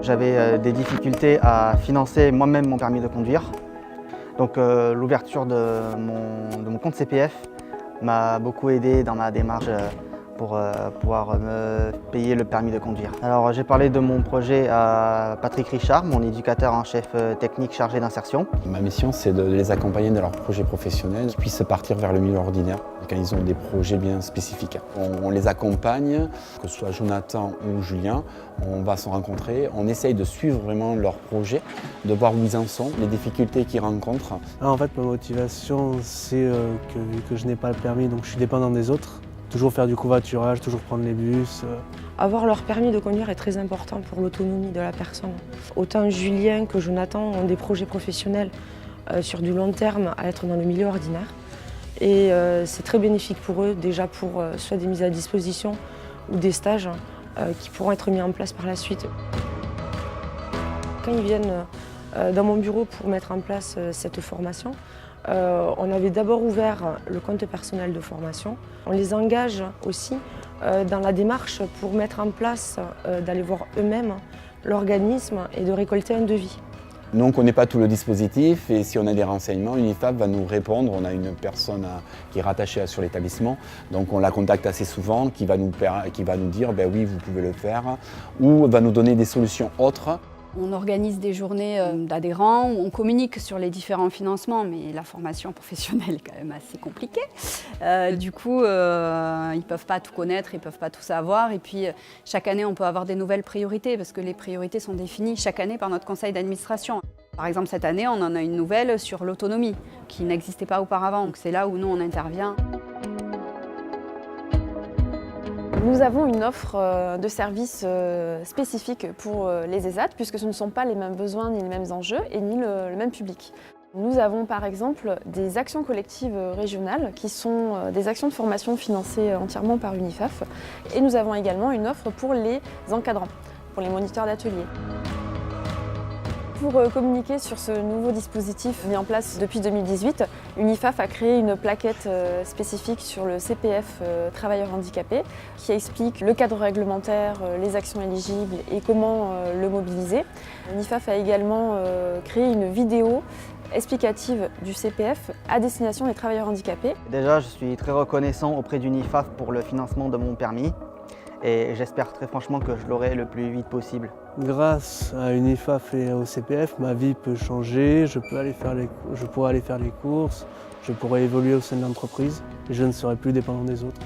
J'avais des difficultés à financer moi-même mon permis de conduire. Donc l'ouverture de mon compte CPF m'a beaucoup aidé dans ma démarche pour pouvoir me payer le permis de conduire. Alors j'ai parlé de mon projet à Patrick Richard, mon éducateur en chef technique chargé d'insertion. Ma mission, c'est de les accompagner dans leurs projets professionnels, qu'ils puissent partir vers le milieu ordinaire quand ils ont des projets bien spécifiques. On les accompagne, que ce soit Jonathan ou Julien, on va se rencontrer, on essaye de suivre vraiment leurs projets, de voir où ils en sont, les difficultés qu'ils rencontrent. En fait, ma motivation, c'est que je n'ai pas le permis, donc je suis dépendant des autres. Toujours faire du covoiturage, toujours prendre les bus. Avoir leur permis de conduire est très important pour l'autonomie de la personne. Autant Julien que Jonathan ont des projets professionnels sur du long terme à être dans le milieu ordinaire. Et c'est très bénéfique pour eux, déjà pour soit des mises à disposition ou des stages qui pourront être mis en place par la suite. Quand ils viennent dans mon bureau pour mettre en place cette formation, on avait d'abord ouvert le compte personnel de formation. On les engage aussi dans la démarche pour mettre en place, d'aller voir eux-mêmes l'organisme et de récolter un devis. Nous, on ne connaît pas tout le dispositif et si on a des renseignements, UNIFAP va nous répondre. On a une personne qui est rattachée sur l'établissement, donc on la contacte assez souvent, qui va nous dire ben oui, vous pouvez le faire, ou va nous donner des solutions autres. On organise des journées d'adhérents où on communique sur les différents financements, mais la formation professionnelle est quand même assez compliquée. Du coup, ils ne peuvent pas tout connaître, ils ne peuvent pas tout savoir. Et puis, chaque année, on peut avoir des nouvelles priorités parce que les priorités sont définies chaque année par notre conseil d'administration. Par exemple, cette année, on en a une nouvelle sur l'autonomie qui n'existait pas auparavant. Donc, c'est là où nous, on intervient. Nous avons une offre de services spécifiques pour les ESAT puisque ce ne sont pas les mêmes besoins ni les mêmes enjeux et ni le même public. Nous avons par exemple des actions collectives régionales qui sont des actions de formation financées entièrement par UNIFAP et nous avons également une offre pour les encadrants, pour les moniteurs d'atelier. Pour communiquer sur ce nouveau dispositif mis en place depuis 2018, UNIFAP a créé une plaquette spécifique sur le CPF travailleurs handicapés qui explique le cadre réglementaire, les actions éligibles et comment le mobiliser. UNIFAP a également créé une vidéo explicative du CPF à destination des travailleurs handicapés. Déjà, je suis très reconnaissant auprès d'UNIFAP pour le financement de mon permis et j'espère très franchement que je l'aurai le plus vite possible. Grâce à UNIFAP et au CPF, ma vie peut changer, je pourrai aller faire les courses, je pourrai évoluer au sein de l'entreprise et je ne serai plus dépendant des autres.